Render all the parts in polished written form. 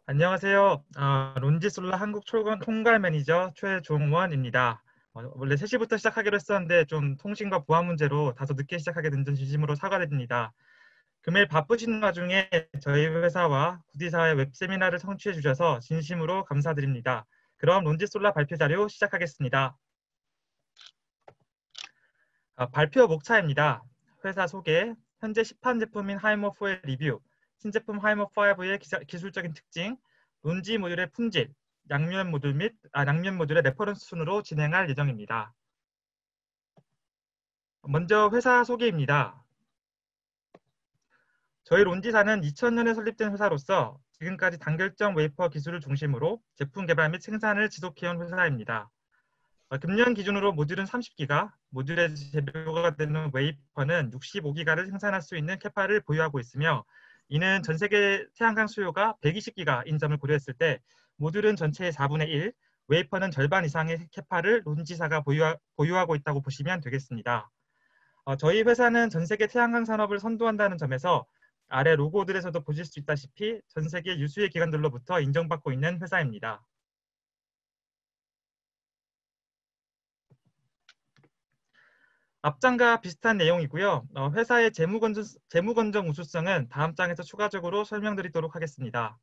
안녕하세요. 론지솔라 한국 총괄 매니저 최종원입니다. 원래 3시부터 시작하기로 했었는데 좀 통신과 보안 문제로 다소 늦게 시작하게 된 점 진심으로 사과드립니다. 금일 바쁘신 와중에 저희 회사와 구디사의 웹세미나를 청취해 주셔서 진심으로 감사드립니다. 그럼 론지솔라 발표 자료 시작하겠습니다. 발표 목차입니다. 회사 소개, 현재 시판 제품인 하이머4의 리뷰, 신제품 하이머5의 기술적인 특징, 론지 모듈의 품질, 양면 모듈의 레퍼런스 순으로 진행할 예정입니다. 먼저 회사 소개입니다. 저희 론지사는 2000년에 설립된 회사로서 지금까지 단결점 웨이퍼 기술을 중심으로 제품 개발 및 생산을 지속해온 회사입니다. 금년 기준으로 모듈은 30기가, 모듈에 재료가 되는 웨이퍼는 65기가를 생산할 수 있는 캐파를 보유하고 있으며, 이는 전 세계 태양광 수요가 120기가인 점을 고려했을 때 모듈은 전체의 4분의 1, 웨이퍼는 절반 이상의 캐파를 론지사가 보유하고 있다고 보시면 되겠습니다. 저희 회사는 전 세계 태양광 산업을 선도한다는 점에서 아래 로고들에서도 보실 수 있다시피 전 세계 유수의 기관들로부터 인정받고 있는 회사입니다. 앞장과 비슷한 내용이고요. 회사의 재무건전 우수성은 다음 장에서 추가적으로 설명드리도록 하겠습니다.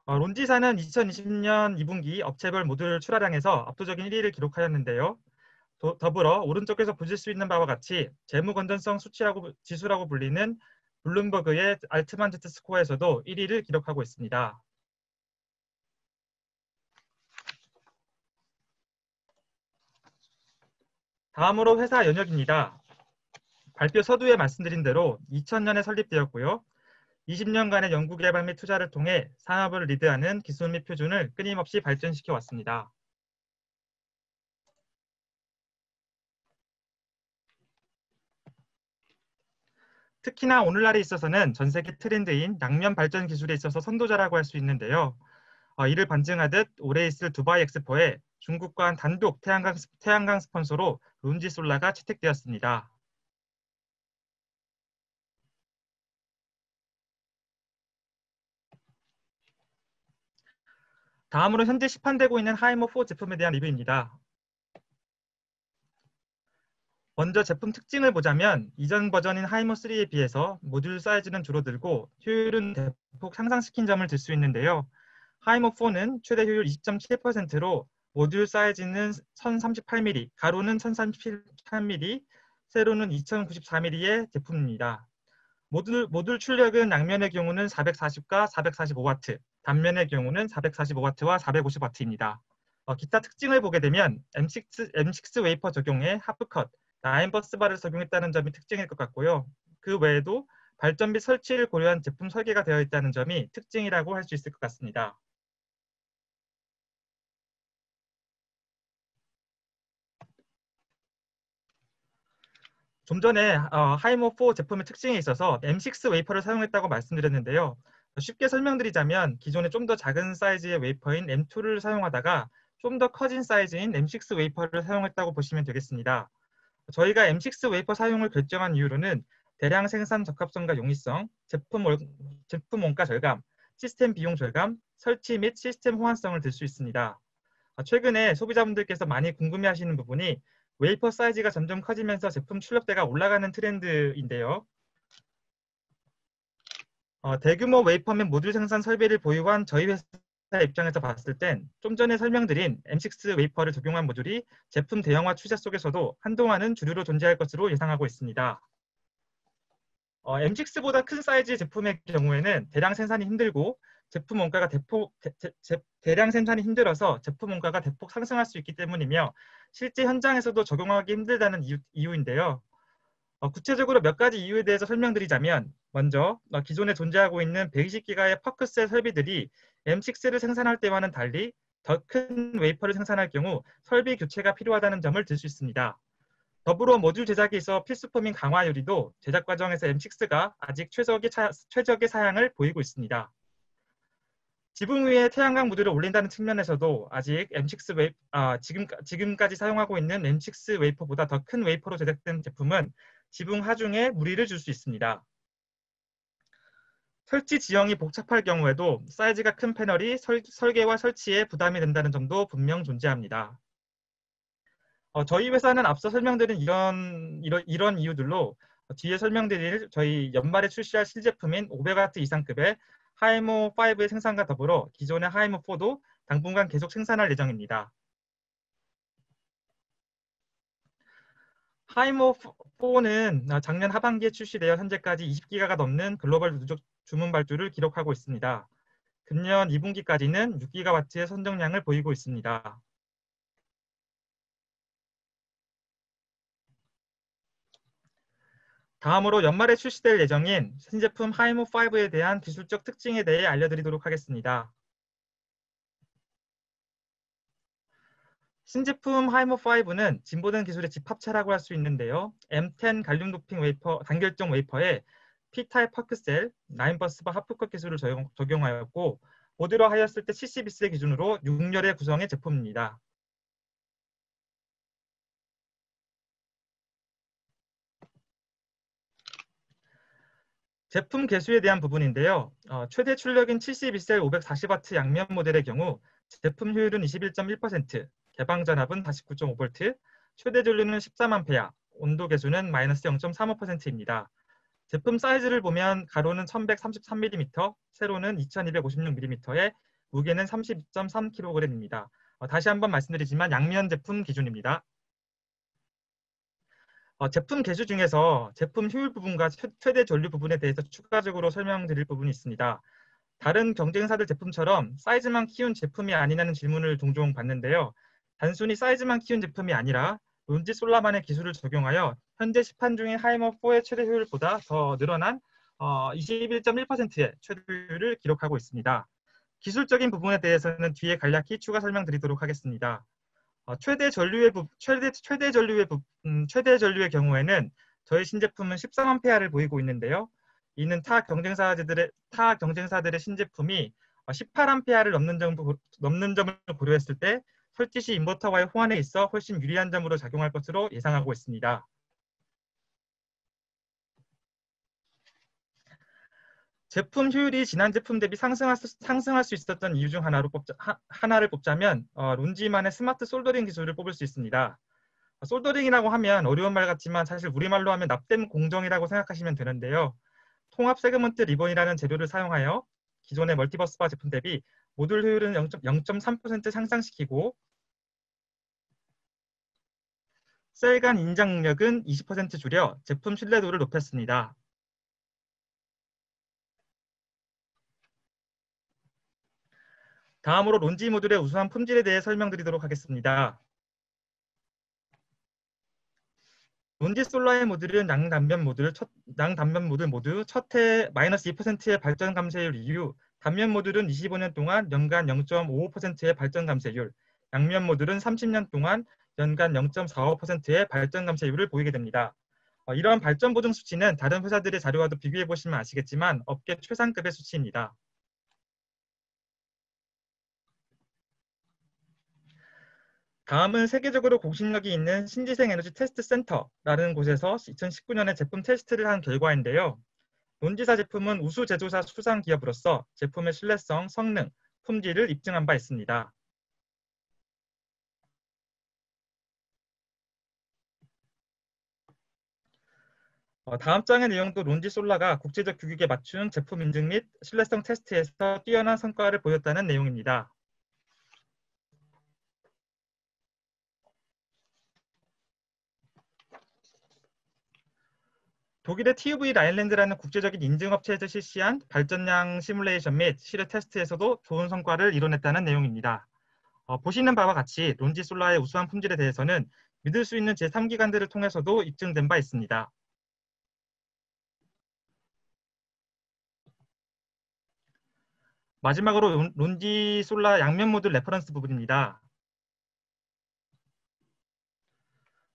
론지사는 2020년 2분기 업체별 모듈 출하량에서 압도적인 1위를 기록하였는데요. 더불어 오른쪽에서 보실 수 있는 바와 같이 재무건전성 지수라고 불리는 블룸버그의 알트만 Z 스코어에서도 1위를 기록하고 있습니다. 다음으로 회사 연역입니다. 발표 서두에 말씀드린 대로 2000년에 설립되었고요. 20년간의 연구개발 및 투자를 통해 산업을 리드하는 기술 및 표준을 끊임없이 발전시켜 왔습니다. 특히나 오늘날에 있어서는 전 세계 트렌드인 양면 발전 기술에 있어서 선도자라고 할 수 있는데요. 이를 반증하듯 올해 있을 두바이 엑스포에 중국과 단독 태양광 스폰서로 론지솔라가 채택되었습니다. 다음으로 현재 시판되고 있는 하이머4 제품에 대한 리뷰입니다. 먼저 제품 특징을 보자면 이전 버전인 하이머3에 비해서 모듈 사이즈는 줄어들고 효율은 대폭 상승시킨 점을 들 수 있는데요. 하이머4는 최대 효율 20.7%로 모듈 사이즈는 1038mm, 가로는 1038mm, 세로는 2094mm의 제품입니다. 모듈 출력은 양면의 경우는 440과 445W, 단면의 경우는 445W와 450W입니다. 기타 특징을 보게 되면 M6 웨이퍼 적용에 하프컷, 라인 버스바를 적용했다는 점이 특징일 것 같고요. 그 외에도 발전 및 설치를 고려한 제품 설계가 되어 있다는 점이 특징이라고 할 수 있을 것 같습니다. 좀 전에 하이모4 제품의 특징에 있어서 M6 웨이퍼를 사용했다고 말씀드렸는데요. 쉽게 설명드리자면 기존에 좀 더 작은 사이즈의 웨이퍼인 M2를 사용하다가 좀 더 커진 사이즈인 M6 웨이퍼를 사용했다고 보시면 되겠습니다. 저희가 M6 웨이퍼 사용을 결정한 이유로는 대량 생산 적합성과 용이성, 제품 원가 절감, 시스템 비용 절감, 설치 및 시스템 호환성을 들 수 있습니다. 최근에 소비자분들께서 많이 궁금해하시는 부분이 웨이퍼 사이즈가 점점 커지면서 제품 출력대가 올라가는 트렌드인데요. 대규모 웨이퍼 및 모듈 생산 설비를 보유한 저희 회사 입장에서 봤을 땐 좀 전에 설명드린 M6 웨이퍼를 적용한 모듈이 제품 대형화 추세 속에서도 한동안은 주류로 존재할 것으로 예상하고 있습니다. M6보다 큰 사이즈 제품의 경우에는 대량 생산이 힘들고 제품 원가가 대량 생산이 힘들어서 제품 원가가 대폭 상승할 수 있기 때문이며 실제 현장에서도 적용하기 힘들다는 이유인데요. 구체적으로 몇 가지 이유에 대해서 설명드리자면 먼저 기존에 존재하고 있는 120기가의 퍼크셀 설비들이 M6를 생산할 때와는 달리 더 큰 웨이퍼를 생산할 경우 설비 교체가 필요하다는 점을 들 수 있습니다. 더불어 모듈 제작에 있어 필수품인 강화 유리도 제작 과정에서 M6가 아직 최적의 사양을 보이고 있습니다. 지붕 위에 태양광 모듈을 올린다는 측면에서도 아직 지금까지 사용하고 있는 M6 웨이퍼보다 더 큰 웨이퍼로 제작된 제품은 지붕 하중에 무리를 줄 수 있습니다. 설치 지형이 복잡할 경우에도 사이즈가 큰 패널이 설계와 설치에 부담이 된다는 점도 분명 존재합니다. 저희 회사는 앞서 설명드린 이런 이유들로 뒤에 설명드릴 저희 연말에 출시할 신제품인 500W 이상급의 하이모 5의 생산과 더불어 기존의 하이모 4도 당분간 계속 생산할 예정입니다. 하이모 4는 작년 하반기에 출시되어 현재까지 20기가가 넘는 글로벌 누적 주문 발주를 기록하고 있습니다. 금년 2분기까지는 6GW의 선정량을 보이고 있습니다. 다음으로 연말에 출시될 예정인 신제품 하이모 5에 대한 기술적 특징에 대해 알려드리도록 하겠습니다. 신제품 하이모 5는 진보된 기술의 집합체라고 할 수 있는데요. M10 갈륨 도핑 웨이퍼, 단결정 웨이퍼에 P-타입 파크셀, 9버스바 하프컷 기술을 적용하였고 모듈화하였을 때 72세 기준으로 6열의 구성의 제품입니다. 제품 개수에 대한 부분인데요. 최대 출력인 72셀 540W 양면 모델의 경우 제품 효율은 21.1%, 개방 전압은 49.5V, 최대 전류는 14A, 온도 개수는 마이너스 0.35%입니다. 제품 사이즈를 보면 가로는 1133mm, 세로는 2256mm에 무게는 32.3kg입니다. 다시 한번 말씀드리지만 양면 제품 기준입니다. 제품 개수 중에서 제품 효율 부분과 최대 전류 부분에 대해서 추가적으로 설명드릴 부분이 있습니다. 다른 경쟁사들 제품처럼 사이즈만 키운 제품이 아니냐는 질문을 종종 받는데요. 단순히 사이즈만 키운 제품이 아니라 론지 솔라만의 기술을 적용하여 현재 시판 중인 하이머4의 최대 효율보다 더 늘어난 21.1%의 최대 효율을 기록하고 있습니다. 기술적인 부분에 대해서는 뒤에 간략히 추가 설명드리도록 하겠습니다. 최대 전류의 경우에는 저희 신제품은 13A를 보이고 있는데요. 이는 타 경쟁사들의 신제품이 18A를 넘는 점을 고려했을 때 설치 시 인버터와의 호환에 있어 훨씬 유리한 점으로 작용할 것으로 예상하고 있습니다. 제품 효율이 지난 제품 대비 상승할 수 있었던 이유 중 하나를 뽑자면 론지만의 스마트 솔더링 기술을 뽑을 수 있습니다. 솔더링이라고 하면 어려운 말 같지만 사실 우리말로 하면 납땜 공정이라고 생각하시면 되는데요. 통합 세그먼트 리본이라는 재료를 사용하여 기존의 멀티버스바 제품 대비 모듈 효율은 0.3% 상승시키고 셀 간 인장 능력은 20% 줄여 제품 신뢰도를 높였습니다. 다음으로 론지 모듈의 우수한 품질에 대해 설명드리도록 하겠습니다. 론지 솔라의 모듈은 양단면 모듈 모두 첫해 마이너스 2%의 발전 감쇄율 이후 단면 모듈은 25년 동안 연간 0.55%의 발전 감쇄율, 양면 모듈은 30년 동안 연간 0.45%의 발전 감쇄율을 보이게 됩니다. 이러한 발전 보증 수치는 다른 회사들의 자료와도 비교해 보시면 아시겠지만 업계 최상급의 수치입니다. 다음은 세계적으로 공신력이 있는 신지생 에너지 테스트 센터라는 곳에서 2019년에 제품 테스트를 한 결과인데요. 론지사 제품은 우수 제조사 수상 기업으로서 제품의 신뢰성, 성능, 품질을 입증한 바 있습니다. 다음 장의 내용도 론지 솔라가 국제적 규격에 맞춘 제품 인증 및 신뢰성 테스트에서 뛰어난 성과를 보였다는 내용입니다. 독일의 TUV 라인랜드라는 국제적인 인증업체에서 실시한 발전량 시뮬레이션 및 실외 테스트에서도 좋은 성과를 이뤄냈다는 내용입니다. 보시는 바와 같이 론지 솔라의 우수한 품질에 대해서는 믿을 수 있는 제3기관들을 통해서도 입증된 바 있습니다. 마지막으로 론지 솔라 양면 모듈 레퍼런스 부분입니다.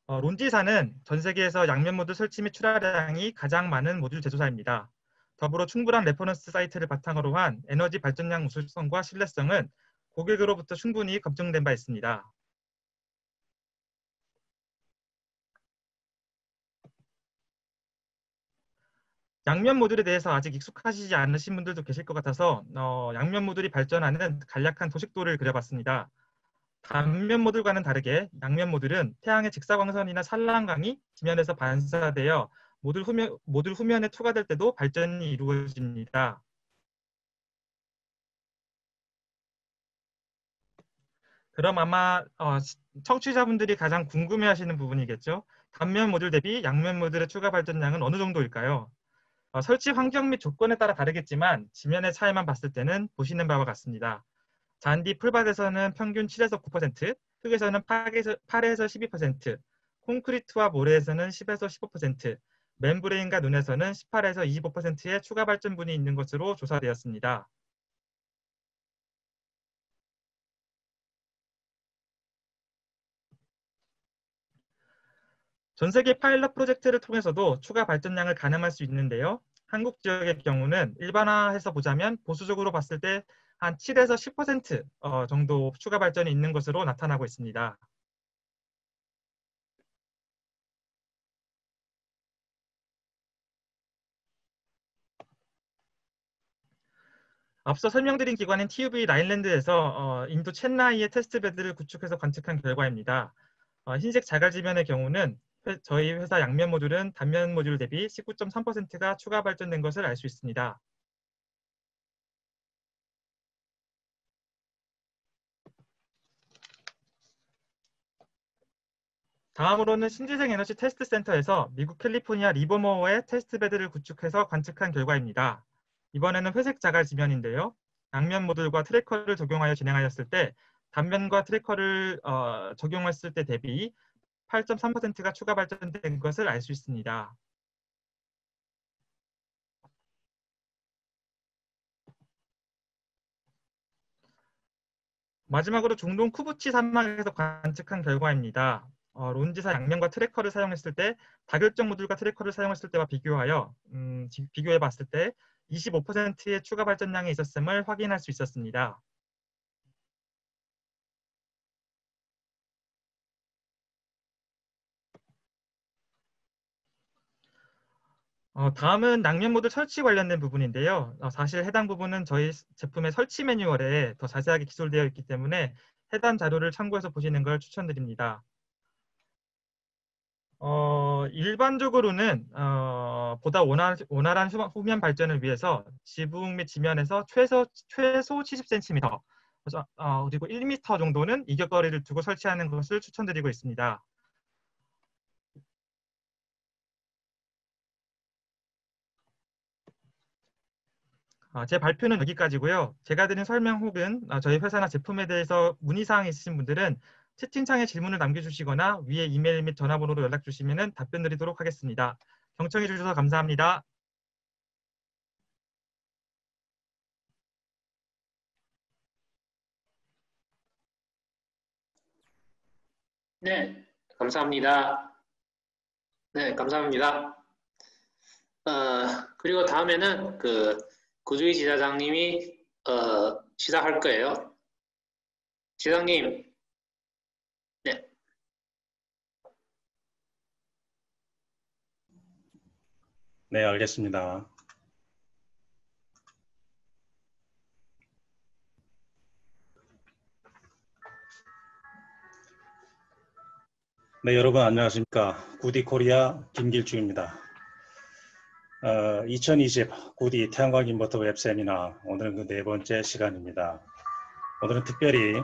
론지사는 전 세계에서 양면 모듈 설치 및 출하량이 가장 많은 모듈 제조사입니다. 더불어 충분한 레퍼런스 사이트를 바탕으로 한 에너지 발전량 우수성과 신뢰성은 고객으로부터 충분히 검증된 바 있습니다. 양면 모듈에 대해서 아직 익숙하시지 않으신 분들도 계실 것 같아서 양면 모듈이 발전하는 간략한 도식도를 그려봤습니다. 단면 모듈과는 다르게 양면 모듈은 태양의 직사광선이나 산란광이 지면에서 반사되어 모듈 후면에 투과될 때도 발전이 이루어집니다. 그럼 아마 청취자분들이 가장 궁금해하시는 부분이겠죠. 단면 모듈 대비 양면 모듈의 추가 발전량은 어느 정도일까요? 설치 환경 및 조건에 따라 다르겠지만 지면의 차이만 봤을 때는 보시는 바와 같습니다. 잔디 풀밭에서는 평균 7에서 9%, 흙에서는 8에서 12%, 콘크리트와 모래에서는 10에서 15%, 멤브레인과 눈에서는 18에서 25%의 추가 발전분이 있는 것으로 조사되었습니다. 전 세계 파일럿 프로젝트를 통해서도 추가 발전량을 가늠할 수 있는데요. 한국 지역의 경우는 일반화해서 보자면 보수적으로 봤을 때 한 7에서 10% 정도 추가 발전이 있는 것으로 나타나고 있습니다. 앞서 설명드린 기관인 TUV 라인랜드에서 인도 첸나이의 테스트베드를 구축해서 관측한 결과입니다. 흰색 자갈지면의 경우는 저희 회사 양면 모듈은 단면 모듈 대비 19.3%가 추가 발전된 것을 알 수 있습니다. 다음으로는 신재생 에너지 테스트 센터에서 미국 캘리포니아 리버모어의 테스트베드를 구축해서 관측한 결과입니다. 이번에는 회색 자갈 지면인데요. 양면 모듈과 트래커를 적용하여 진행하였을 때 단면과 트래커를 적용했을 때 대비 8.3%가 추가 발전된 것을 알 수 있습니다. 마지막으로 중동 쿠부치 사막에서 관측한 결과입니다. 론지사 양면과 트래커를 사용했을 때 다결적 모듈과 트래커를 사용했을 때와 비교하여 비교해 봤을 때 25%의 추가 발전량이 있었음을 확인할 수 있었습니다. 다음은 양면 모듈 설치 관련된 부분인데요. 사실 해당 부분은 저희 제품의 설치 매뉴얼에 더 자세하게 기술되어 있기 때문에 해당 자료를 참고해서 보시는 걸 추천드립니다. 일반적으로는 보다 원활한 후면 발전을 위해서 지붕 및 지면에서 최소 70cm 그리고 1m 정도는 이격거리를 두고 설치하는 것을 추천드리고 있습니다. 제 발표는 여기까지고요. 제가 드린 설명 혹은 저희 회사나 제품에 대해서 문의사항이 있으신 분들은 채팅창에 질문을 남겨주시거나 위에 이메일 및 전화번호로 연락 주시면 답변 드리도록 하겠습니다. 경청해 주셔서 감사합니다. 네, 감사합니다. 네, 감사합니다. 그리고 다음에는 구주희 지사장님이 시작할 거예요. 지사장님, 네. 네, 알겠습니다. 네, 여러분 안녕하십니까. 구디코리아 김길중입니다. 2020 구디 태양광 인버터 웹 세미나, 오늘은 그 네 번째 시간입니다. 오늘은 특별히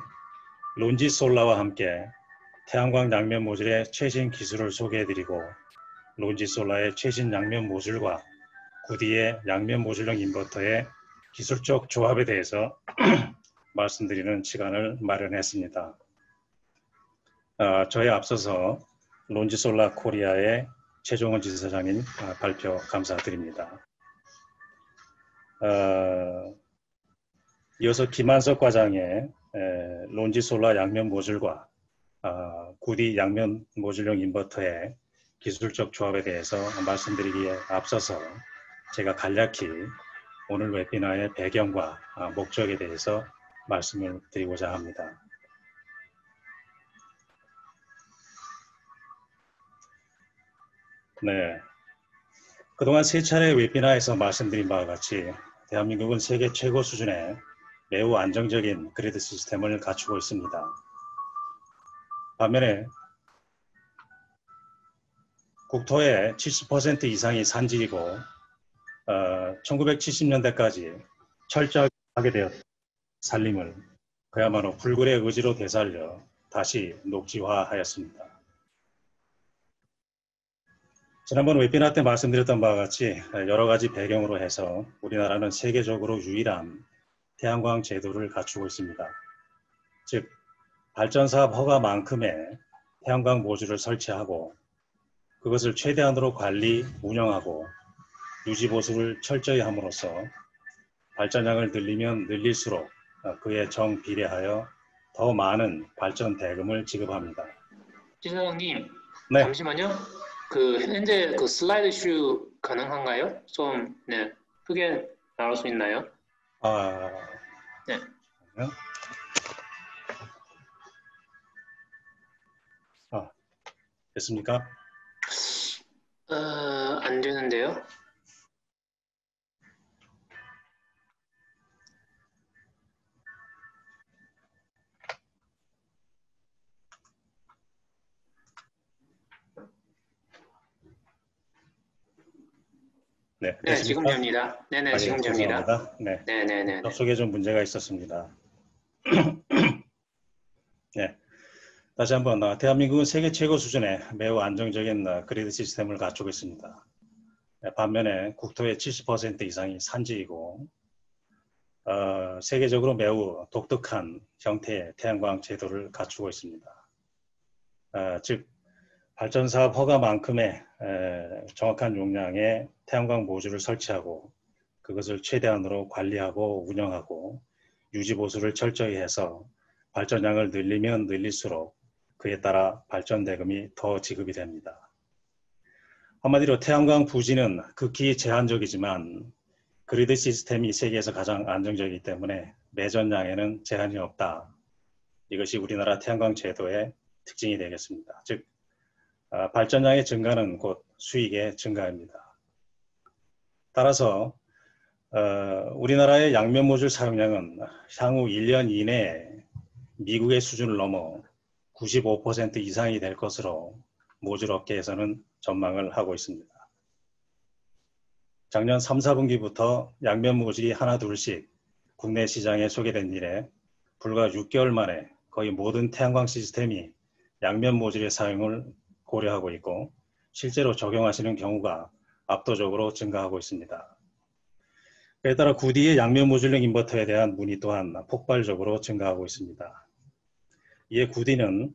론지 솔라와 함께 태양광 양면 모듈의 최신 기술을 소개해드리고 론지 솔라의 최신 양면 모듈과 구디의 양면 모듈형 인버터의 기술적 조합에 대해서 말씀드리는 시간을 마련했습니다. 저에 앞서서 론지솔라 코리아의 최종원 지사장님 발표 감사드립니다. 이어서 김한석 과장의 론지솔라 양면 모듈과 구디 양면 모듈형 인버터의 기술적 조합에 대해서 말씀드리기에 앞서서 제가 간략히 오늘 웨비나의 배경과 목적에 대해서 말씀을 드리고자 합니다. 네, 그동안 세 차례 웨비나에서 말씀드린 바와 같이 대한민국은 세계 최고 수준의 매우 안정적인 그리드 시스템을 갖추고 있습니다. 반면에 국토의 70% 이상이 산지이고 1970년대까지 철저하게 되었던 산림을 그야말로 불굴의 의지로 되살려 다시 녹지화하였습니다. 지난번 웨비나 때 말씀드렸던 바와 같이 여러 가지 배경으로 해서 우리나라는 세계적으로 유일한 태양광 제도를 갖추고 있습니다. 즉, 발전사업 허가만큼의 태양광 모듈을 설치하고 그것을 최대한으로 관리, 운영하고 유지보수를 철저히 함으로써 발전량을 늘리면 늘릴수록 그에 정비례하여 더 많은 발전 대금을 지급합니다. 지사장님, 네. 잠시만요. 현재 슬라이드 슈 가능한가요? 좀 크게 나올 수 있나요? 네. 됐습니까? 안 되는데요. 네, 지금 됩니다. 네네, 지금 됩니다. 죄송합니다. 네네네. 접속에 좀 문제가 있었습니다. 네, 다시 한번 대한민국은 세계 최고 수준의 매우 안정적인 그리드 시스템을 갖추고 있습니다. 반면에 국토의 70% 이상이 산지이고 세계적으로 매우 독특한 형태의 태양광 제도를 갖추고 있습니다. 즉 발전사업 허가만큼의 정확한 용량의 태양광 모듈을 설치하고 그것을 최대한으로 관리하고 운영하고 유지보수를 철저히 해서 발전량을 늘리면 늘릴수록 그에 따라 발전 대금이 더 지급이 됩니다. 한마디로 태양광 부지는 극히 제한적이지만 그리드 시스템이 세계에서 가장 안정적이기 때문에 매전량에는 제한이 없다. 이것이 우리나라 태양광 제도의 특징이 되겠습니다. 즉 발전량의 증가는 곧 수익의 증가입니다. 따라서 우리나라의 양면 모듈 사용량은 향후 1년 이내에 미국의 수준을 넘어 95% 이상이 될 것으로 모듈 업계에서는 전망을 하고 있습니다. 작년 3, 4분기부터 양면 모듈이 하나 둘씩 국내 시장에 소개된 이래 불과 6개월 만에 거의 모든 태양광 시스템이 양면 모듈의 사용을 고려하고 있고 실제로 적용하시는 경우가 압도적으로 증가하고 있습니다. 그에 따라 구디의 양면 모듈형 인버터에 대한 문의 또한 폭발적으로 증가하고 있습니다. 이에 구디는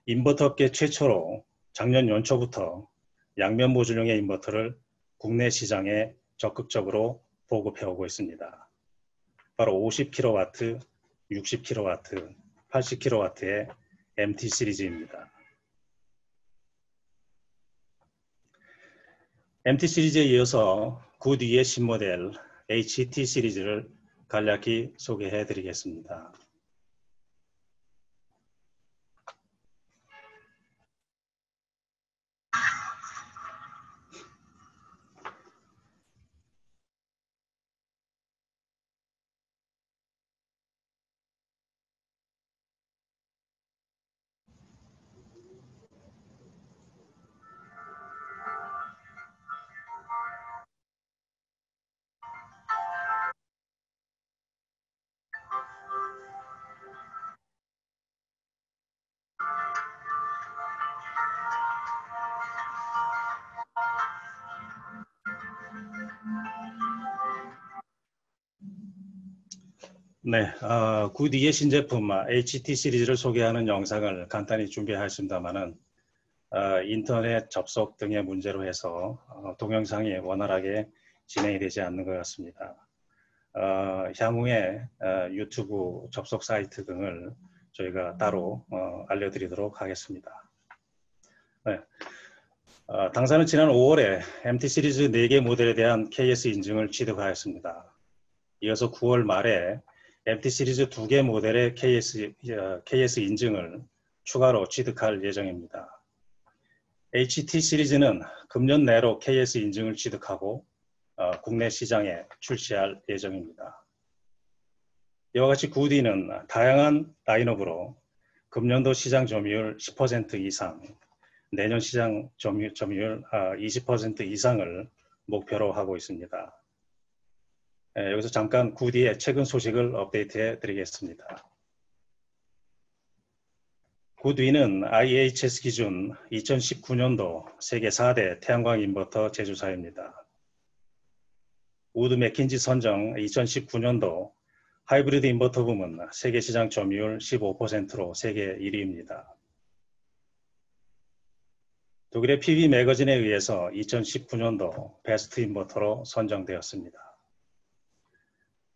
인버터 업계 최초로 작년 연초부터 양면 모듈형의 인버터를 국내 시장에 적극적으로 보급해오고 있습니다. 바로 50kW, 60kW, 80kW의 MT 시리즈입니다. MT 시리즈에 이어서 구디의 신모델 HT 시리즈를 간략히 소개해 드리겠습니다. 네, 구디의 신제품 HT 시리즈를 소개하는 영상을 간단히 준비하였습니다만은 인터넷 접속 등의 문제로 해서 동영상이 원활하게 진행이 되지 않는 것 같습니다. 향후에 유튜브 접속 사이트 등을 저희가 따로 알려드리도록 하겠습니다. 네. 당사는 지난 5월에 MT 시리즈 4개 모델에 대한 KS 인증을 취득하였습니다. 이어서 9월 말에 MT 시리즈 2개 모델의 KS 인증을 추가로 취득할 예정입니다. HT 시리즈는 금년 내로 KS 인증을 취득하고 국내 시장에 출시할 예정입니다. 이와 같이 굿이는 다양한 라인업으로 금년도 시장 점유율 10% 이상, 내년 시장 점유율 20% 이상을 목표로 하고 있습니다. 여기서 잠깐 굿이의 최근 소식을 업데이트해 드리겠습니다. 굿이는 IHS 기준 2019년도 세계 4대 태양광 인버터 제조사입니다. 우드 맥킨지 선정 2019년도 하이브리드 인버터 부문 세계 시장 점유율 15%로 세계 1위입니다. 독일의 PV 매거진에 의해서 2019년도 베스트 인버터로 선정되었습니다.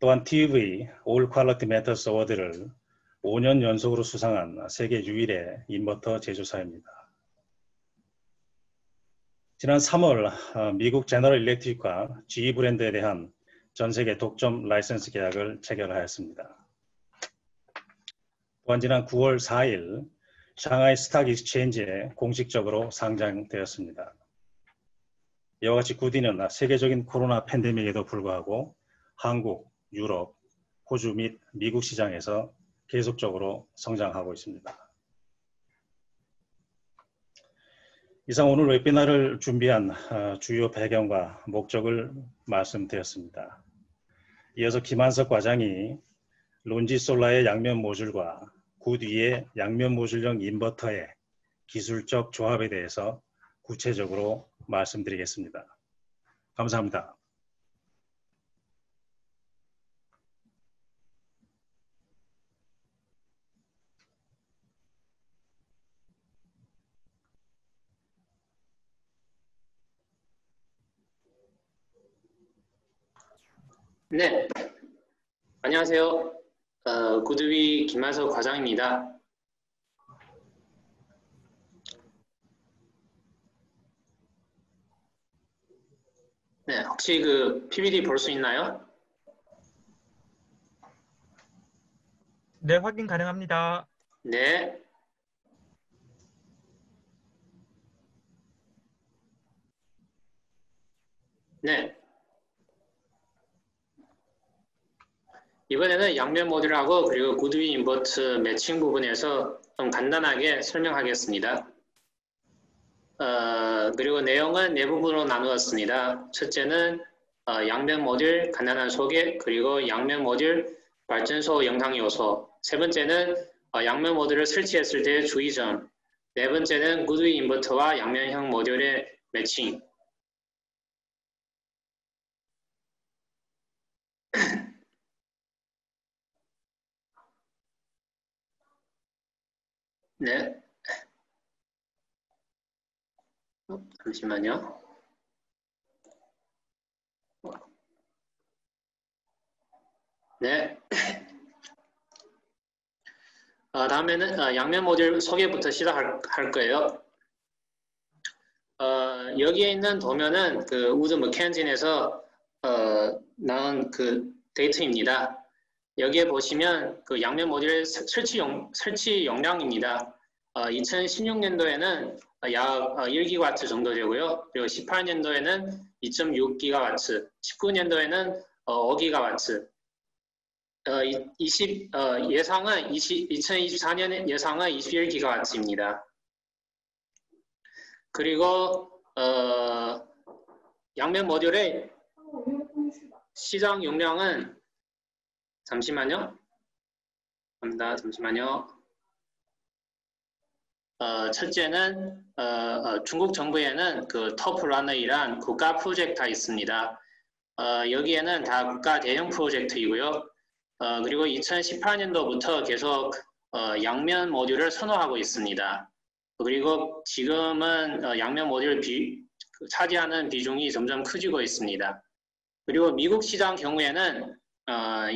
또한 TV All Quality Matters 어워드를 5년 연속으로 수상한 세계 유일의 인버터 제조사입니다. 지난 3월 미국 제너럴 일렉트릭과 GE 브랜드에 대한 전 세계 독점 라이선스 계약을 체결하였습니다. 또한 지난 9월 4일 샹하이 스탁 익스체인지에 공식적으로 상장되었습니다. 이와 같이 굿이는 세계적인 코로나 팬데믹에도 불구하고 한국, 유럽, 호주 및 미국 시장에서 계속적으로 성장하고 있습니다. 이상 오늘 웨비나를 준비한 주요 배경과 목적을 말씀드렸습니다. 이어서 김한석 과장이 론지솔라의 양면 모듈과 굿이의 양면 모듈형 인버터의 기술적 조합에 대해서 구체적으로 말씀드리겠습니다. 감사합니다. 네, 안녕하세요. 굿이 김한석 과장입니다. 네, 혹시 그 PPT 볼 수 있나요? 네, 확인 가능합니다. 네. 네. 이번에는 양면 모듈하고 그리고 굿이 인버터 매칭 부분에서 좀 간단하게 설명하겠습니다. 그리고 내용은 네 부분으로 나누었습니다. 첫째는 양면 모듈 간단한 소개, 그리고 양면 모듈 발전소 영상 요소. 세 번째는 양면 모듈을 설치했을 때의 주의점. 네 번째는 굿이 인버터와 양면형 모듈의 매칭. 네. 잠시만요. 네. 다음에는 양면 모듈 소개부터 시작할 거예요. 여기에 있는 도면은 그 우드 맥켄진에서 나온 그 데이터입니다. 여기에 보시면 그 양면 모듈의 설치 용량입니다. 2016년도에는 약 1기가와트 정도 되고요. 그리고 18년도에는 2.6기가와트, 19년도에는 5기가와트. 예상은 2024년 예상은 21기가와트입니다. 그리고 양면 모듈의 시장 용량은 잠시만요. 잠시만요. 첫째는 중국 정부에는 그 터프러너이란 국가 프로젝트가 있습니다. 여기에는 다 국가 대형 프로젝트이고요. 그리고 2018년도부터 계속 양면 모듈을 선호하고 있습니다. 그리고 지금은 양면 모듈 차지하는 비중이 점점 커지고 있습니다. 그리고 미국 시장 경우에는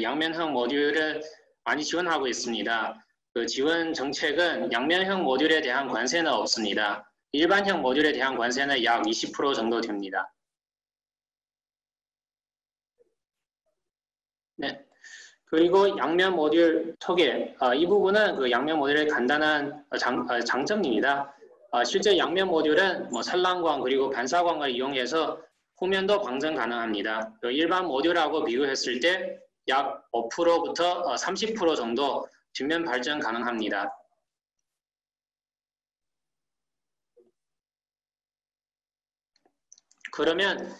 양면형 모듈을 많이 지원하고 있습니다. 그 지원 정책은 양면형 모듈에 대한 관세는 없습니다. 일반형 모듈에 대한 관세는 약 20% 정도 됩니다. 네. 그리고 양면 모듈 소개. 이 부분은 그 양면 모듈의 간단한 장점입니다. 실제 양면 모듈은 산란광 그리고 반사광을 이용해서 후면도 방전 가능합니다. 일반 모듈하고 비교했을 때 약 5%부터 30% 정도 뒷면 발전 가능합니다. 그러면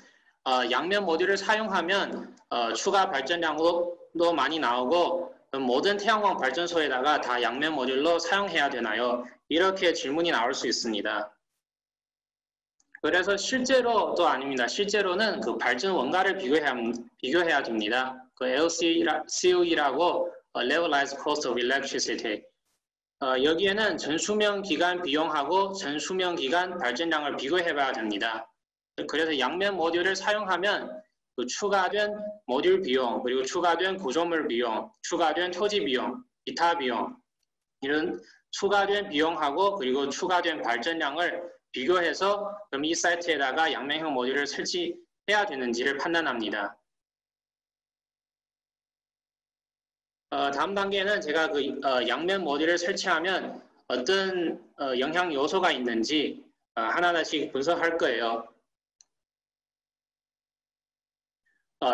양면 모듈을 사용하면 추가 발전량도 많이 나오고 모든 태양광 발전소에다가 다 양면 모듈로 사용해야 되나요? 이렇게 질문이 나올 수 있습니다. 그래서 실제로도 아닙니다. 실제로는 그 발전 원가를 비교해야 됩니다. 그 LCOE라고 Levelized Cost of Electricity. 여기에는 전수명 기간 비용하고 전수명 기간 발전량을 비교해봐야 됩니다. 그래서 양면 모듈을 사용하면 그 추가된 모듈 비용, 그리고 추가된 구조물 비용, 추가된 토지 비용, 기타 비용, 이런 추가된 비용하고 그리고 추가된 발전량을 비교해서 그럼 이 사이트에다가 양면형 모듈을 설치해야 되는지를 판단합니다. 다음 단계는 제가 그 양면 모듈을 설치하면 어떤 영향 요소가 있는지 하나하나씩 분석할 거예요.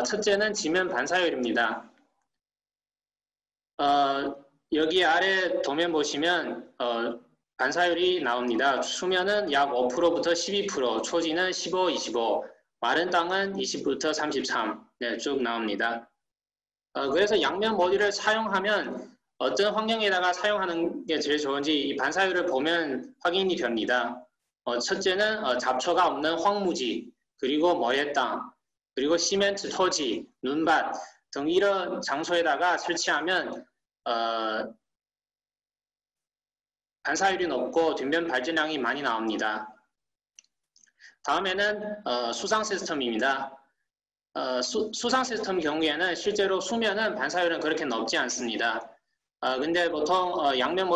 첫째는 지면 반사율입니다. 여기 아래 도면 보시면 반사율이 나옵니다. 수면은 약 5%부터 12%, 초지는 15, 25, 마른 땅은 20부터 33, 네, 쭉 나옵니다. 그래서 양면 모듈을 사용하면 어떤 환경에다가 사용하는 게 제일 좋은지 이 반사율을 보면 확인이 됩니다. 첫째는 잡초가 없는 황무지, 그리고 모래 땅, 그리고 시멘트 토지, 눈밭 등 이런 장소에다가 설치하면 반사율이 높고 뒷면 발전량이 많이 나옵니다. 다음에는 수상 시스템입니다. 수상 시스템 경우에는 실제로 수면은 반사율은 그렇게 높지 않습니다. 근데 보통 양면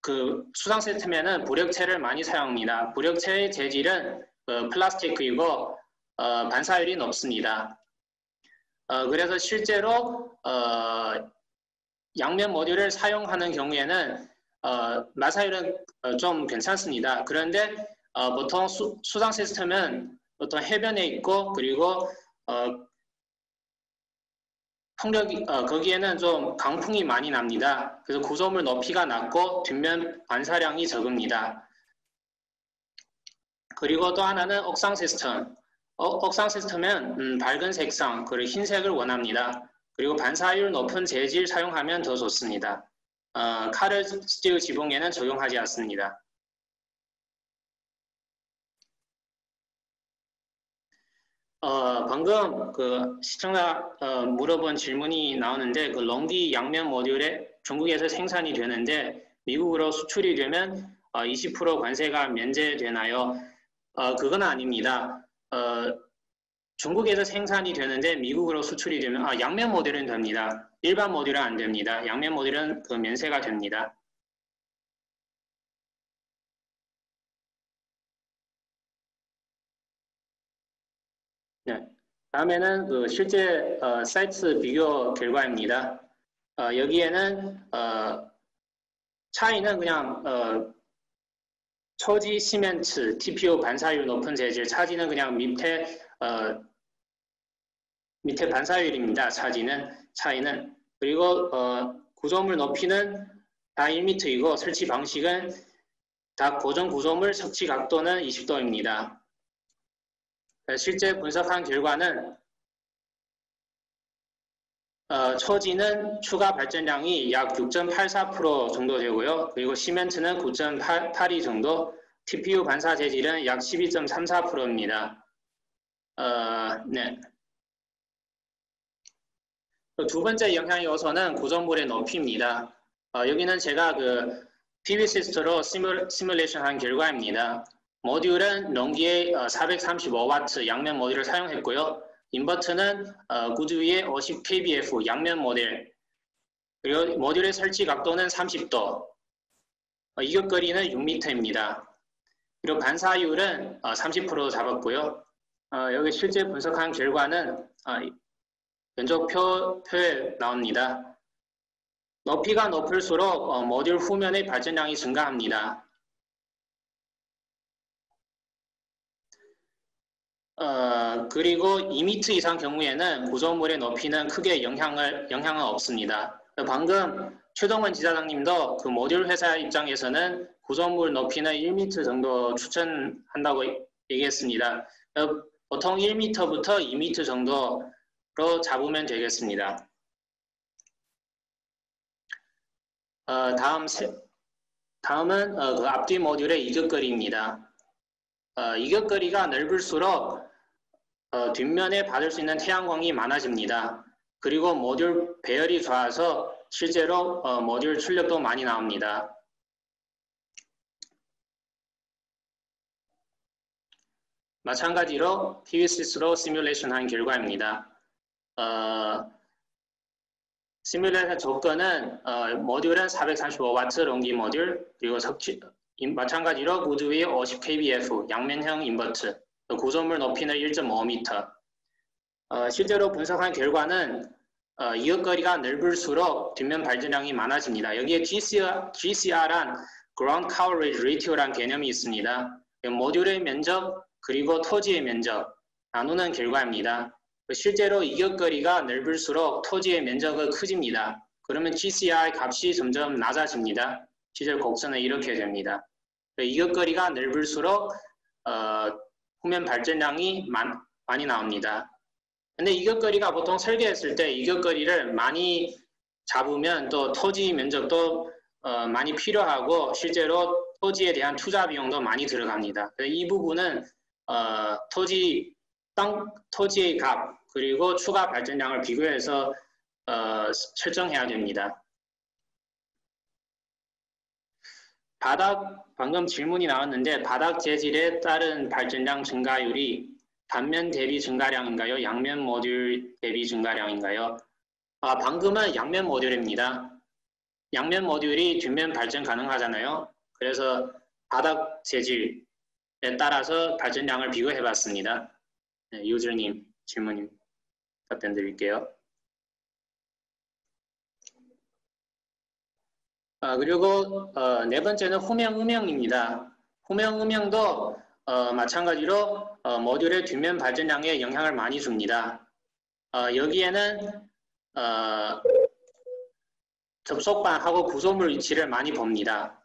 그 수상 시스템에는 부력체를 많이 사용합니다. 부력체의 재질은 플라스틱이고 반사율이 높습니다. 그래서 실제로 양면 모듈을 사용하는 경우에는 마사율은 좀 괜찮습니다. 그런데 보통 수상 시스템은 보통 해변에 있고 그리고 풍력이 거기에는 좀 강풍이 많이 납니다. 그래서 구조물 높이가 낮고 뒷면 반사량이 적습니다. 그리고 또 하나는 옥상 시스템. 옥상 시스템은 밝은 색상, 그리고 흰색을 원합니다. 그리고 반사율 높은 재질 사용하면 더 좋습니다. 카르 스틸 지붕에는 적용하지 않습니다. 방금 그 시청자 물어본 질문이 나오는데 그 롱디 양면 모듈에 중국에서 생산이 되는데 미국으로 수출이 되면 20% 관세가 면제되나요? 그건 아닙니다. 중국에서 생산이 되는데 미국으로 수출이 되면 양면 모듈은 됩니다. 일반 모듈은 안 됩니다. 양면 모듈은 그 면세가 됩니다. 네. 다음에는 그 실제 사이트 비교 결과입니다. 여기에는 차이는 그냥 초지 시멘트, TPO 반사율 높은 재질, 차지는 그냥 밑에 반사율입니다. 차이는. 그리고 구조물 높이는 다 1m이고 설치 방식은 다 고정 구조물 석치 각도는 20도입니다. 실제 분석한 결과는 초지는 추가 발전량이 약 6.84% 정도 되고요. 그리고 시멘트는 9.82 정도, TPU 반사 재질은 약 12.34%입니다. 네. 두 번째 영향 요소는 구조물의 높이입니다. 여기는 제가 그 PV시스트로 시뮬레이션 한 결과입니다. 모듈은 롱기에 435W 양면 모듈을 사용했고요. 인버터는 구주위에 50kbF 양면 모듈, 그리고 모듈의 설치 각도는 30도, 이격거리는 6m입니다. 그리고 반사율은 30% 잡았고요. 여기 실제 분석한 결과는 면적표에 나옵니다. 높이가 높을수록 모듈 후면의 발전량이 증가합니다. 그리고 2m 이상 경우에는 구조물의 높이는 크게 영향은 없습니다. 방금 최동원 지사장님도 그 모듈 회사 입장에서는 구조물 높이는 1m 정도 추천한다고 얘기했습니다. 보통 1m부터 2m 정도로 잡으면 되겠습니다. 다음은 그 앞뒤 모듈의 이격거리입니다. 이격거리가 넓을수록 뒷면에 받을 수 있는 태양광이 많아집니다. 그리고 모듈 배열이 좋아서 실제로 모듈 출력도 많이 나옵니다. 마찬가지로 PVSys로 시뮬레이션 한 결과입니다. 시뮬레이션 조건은 모듈은 435W 롱기 모듈, 그리고 마찬가지로 무드 위 50kbF 양면형 인버트, 구조물 높이는 1.5m. 실제로 분석한 결과는 이격거리가 넓을수록 뒷면 발전량이 많아집니다. 여기에 GCR란 Ground Coverage Ratio란 개념이 있습니다. 모듈의 면적 그리고 토지의 면적 나누는 결과입니다. 실제로 이격거리가 넓을수록 토지의 면적은 커집니다. 그러면 GCR 값이 점점 낮아집니다. 실제 곡선은 이렇게 됩니다. 이격거리가 넓을수록 후면 발전량이 많이 나옵니다. 근데 이격거리가 보통 설계했을 때 이격거리를 많이 잡으면 또 토지 면적도 많이 필요하고 실제로 토지에 대한 투자 비용도 많이 들어갑니다. 이 부분은 토지의 값 그리고 추가 발전량을 비교해서 설정해야 됩니다. 방금 질문이 나왔는데 바닥 재질에 따른 발전량 증가율이 단면 대비 증가량인가요? 양면 모듈 대비 증가량인가요? 방금은 양면 모듈입니다. 양면 모듈이 뒷면 발전 가능하잖아요. 그래서 바닥 재질에 따라서 발전량을 비교해 봤습니다. 네, 유저님 질문 답변 드릴게요. 그리고 네 번째는 후면 음영입니다. 후면 음영도 마찬가지로 모듈의 뒷면 발전량에 영향을 많이 줍니다. 여기에는 접속반하고 구조물 위치를 많이 봅니다.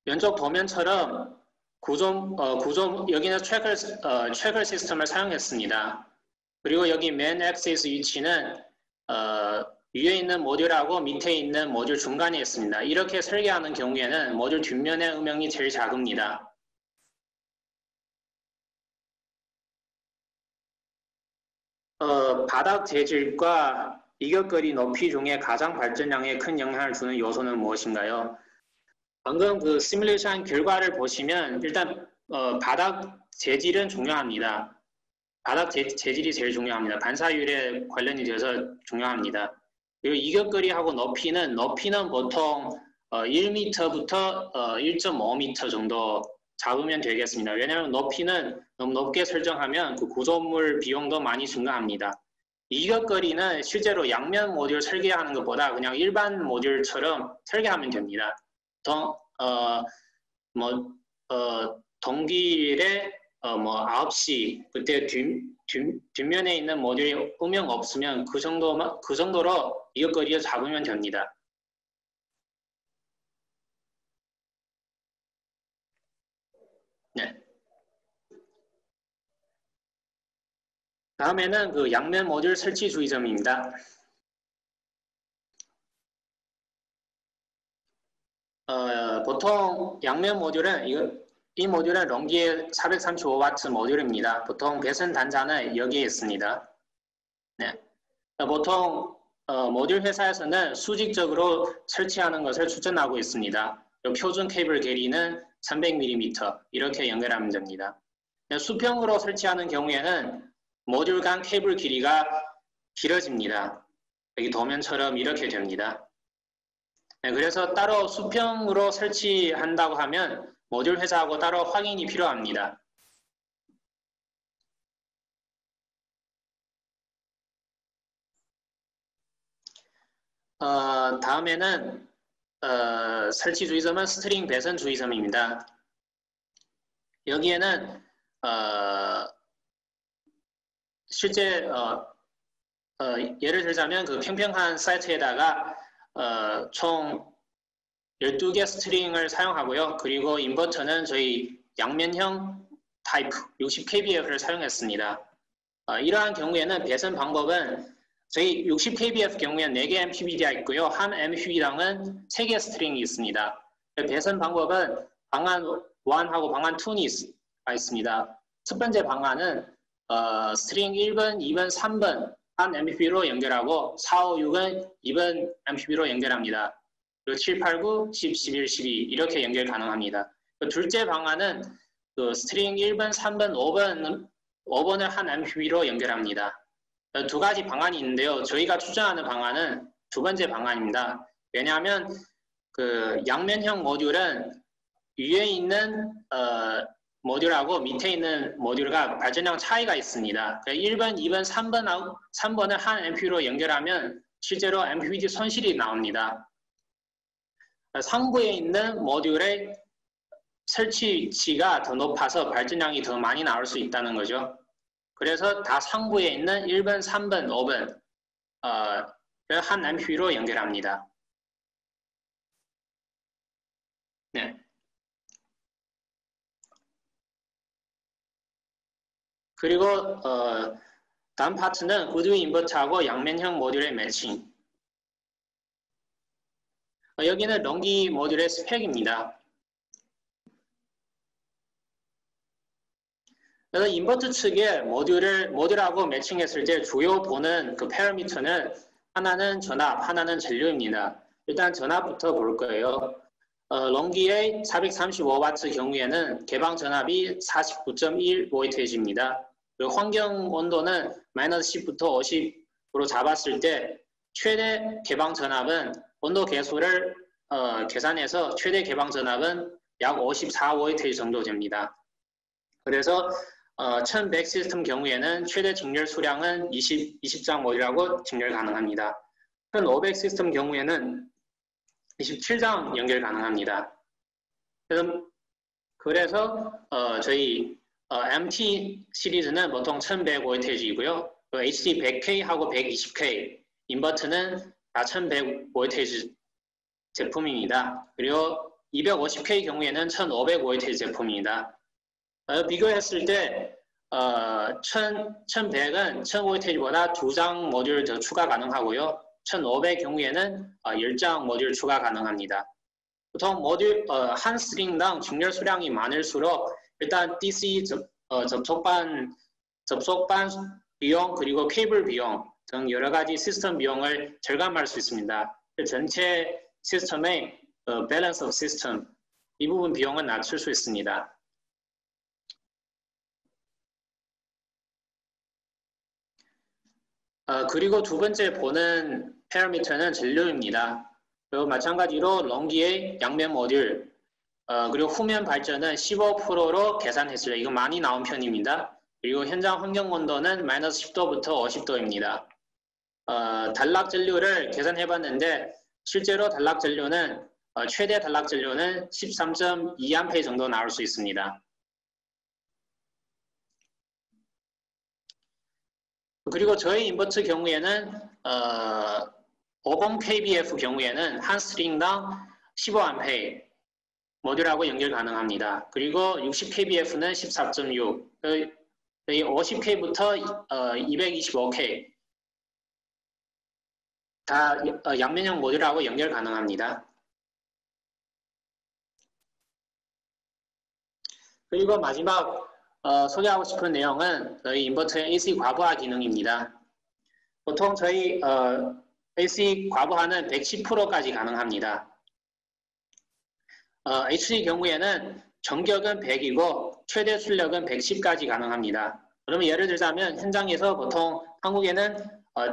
면적 도면처럼 여기는 트래커 시스템을 사용했습니다. 그리고 여기 맨 액시스 위치는 위에 있는 모듈하고 밑에 있는 모듈 중간에 있습니다. 이렇게 설계하는 경우에는 모듈 뒷면의 음영이 제일 작습니다. 바닥 재질과 이격거리 높이 중에 가장 발전량에 큰 영향을 주는 요소는 무엇인가요? 방금 그 시뮬레이션 결과를 보시면 일단 바닥 재질은 중요합니다. 바닥 재질이 제일 중요합니다. 반사율에 관련이 돼서 중요합니다. 그리고 이격거리하고 높이는 보통 1m부터 1.5m 정도 잡으면 되겠습니다. 왜냐하면 높이는 너무 높게 설정하면 그 구조물 비용도 많이 증가합니다. 이격거리는 실제로 양면 모듈 설계하는 것보다 그냥 일반 모듈처럼 설계하면 됩니다. 동기일에 9시 그때 뒷면에 있는 모듈이 음영 없으면 그 정도로 이격거리를 잡으면 됩니다. 네. 다음에는 그 양면 모듈 설치 주의점입니다. 보통 양면 모듈은 이 모듈은 롱기의 435W 모듈입니다. 보통 배선 단자는 여기에 있습니다. 네. 보통 모듈 회사에서는 수직적으로 설치하는 것을 추천하고 있습니다. 표준 케이블 길이는 300mm 이렇게 연결하면 됩니다. 수평으로 설치하는 경우에는 모듈 간 케이블 길이가 길어집니다. 여기 도면처럼 이렇게 됩니다. 네, 그래서 따로 수평으로 설치한다고 하면 모듈 회사하고 따로 확인이 필요합니다. 다음에는 설치 주의점은 스트링 배선 주의점입니다. 여기에는 실제 예를 들자면 그 평평한 사이트에다가 총 12개 스트링을 사용하고요. 그리고 인버터는 저희 양면형 타입 60kbf를 사용했습니다. 이러한 경우에는 배선 방법은 저희 60kbf 경우에는 4개 MPPD가 있고요. 한 MPPD당은 3개 스트링이 있습니다. 배선 방법은 방안 1하고 방안 2가 있습니다. 첫 번째 방안은 스트링 1번, 2번, 3번 한 MPP로 연결하고 4, 5, 6은 2번 MPP로 연결합니다. 그리고 7, 8, 9, 10, 11, 12 이렇게 연결 가능합니다. 둘째 방안은 그 스트링 1번, 3번, 5번을 한 MPP로 연결합니다. 두 가지 방안이 있는데요. 저희가 추천하는 방안은 두 번째 방안입니다. 왜냐하면 그 양면형 모듈은 위에 있는 모듈하고 밑에 있는 모듈과 발전량 차이가 있습니다. 1번, 2번, 3번을 한 MPP로 연결하면 실제로 MPPD 손실이 나옵니다. 상부에 있는 모듈의 설치 위치가 더 높아서 발전량이 더 많이 나올 수 있다는 거죠. 그래서 다 상부에 있는 1번, 3번, 5번 한 MPP로 연결합니다. 네. 그리고 다음 파트는 구드 인버터하고 양면형 모듈의 매칭. 여기는 런기 모듈의 스펙입니다. 그래서 인버터 측에 모듈하고 매칭했을 때 주요 보는 그 패러미터는 하나는 전압, 하나는 전류입니다. 일단 전압부터 볼 거예요. 런기의 435W 경우에는 개방 전압이 49.1V입니다. 그리고 환경 온도는 마이너스 10부터 50으로 잡았을 때 최대 개방 전압은 온도 계수를 계산해서 최대 개방 전압은 약 54V 정도 됩니다. 그래서 1100 시스템 경우에는 최대 직렬 수량은 20장 모듈하고 직렬 가능합니다. 1500 시스템 경우에는 27장 연결 가능합니다. 그래서 저희 MT 시리즈는 보통 1100V이고요. HD 100K하고 120K 인버터는 다 1100V 제품입니다. 그리고 250K 경우에는 1500V 제품입니다. 비교했을 때 1100은 1000V보다 2장 모듈 더 추가 가능하고요. 1500 경우에는 10장 모듈 추가 가능합니다. 보통 모듈 한 스트링당 직렬 수량이 많을수록 일단 DC 접속반 비용 그리고 케이블 비용 등 여러 가지 시스템 비용을 절감할 수 있습니다. 전체 시스템의 밸런스 오브 시스템 이 부분 비용은 낮출 수 있습니다. 그리고 두 번째 보는 패러미터는 전류입니다. 그리고 마찬가지로 런기의 양면 모듈 그리고 후면 발전은 15%로 계산했어요. 이거 많이 나온 편입니다. 그리고 현장 환경 온도는 마이너스 10도부터 50도입니다. 단락 전류를 계산해봤는데 실제로 단락 전류는 최대 단락 전류는 13.2A 정도 나올 수 있습니다. 그리고 저희 인버터 경우에는 50kbf 경우에는 한 스트링당 15A 모듈하고 연결 가능합니다. 그리고 60kbf는 14.6, 50K부터 225K 다 양면형 모듈하고 연결 가능합니다. 그리고 마지막 소개하고 싶은 내용은 저희 인버터의 AC 과부하 기능입니다. 보통 저희 AC 과부하는 110%까지 가능합니다. HD 경우에는 전격은 100이고 최대 출력은 110까지 가능합니다. 그러면 예를 들자면 현장에서 보통 한국에는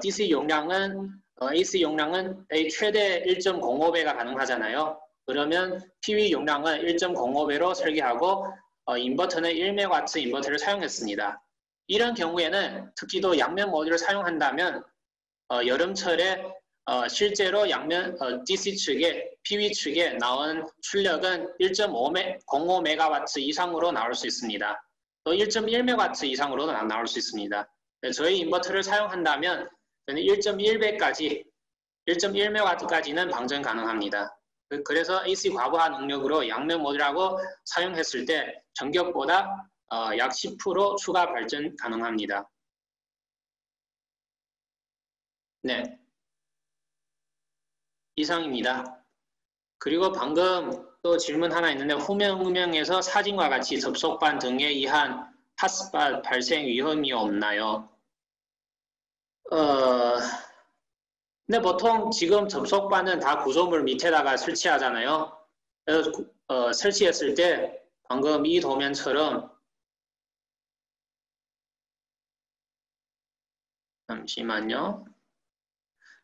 DC 용량은 AC 용량은 최대 1.05배가 가능하잖아요. 그러면 PV 용량은 1.05배로 설계하고 인버터는 1메가와트 인버터를 사용했습니다. 이런 경우에는 특히도 양면 모듈을 사용한다면 여름철에 실제로 양면 DC 측에 PV 측에 나온 출력은 1.05메가와트 이상으로 나올 수 있습니다. 또 1.1메가와트 이상으로 나올 수 있습니다. 저희 인버터를 사용한다면 1.1메가와트까지는 방전 가능합니다. 그래서 AC 과부하 능력으로 양면 모듈하고 사용했을 때 전격보다 약 10% 추가 발전 가능합니다. 네, 이상입니다. 그리고 방금 또 질문 하나 있는데 후면 음영에서 사진과 같이 접속반 등에 의한 핫스팟 발생 위험이 없나요? 근데 보통 지금 접속반은 다 구조물 밑에다가 설치하잖아요. 그래서 설치했을 때 방금 이 도면처럼 잠시만요.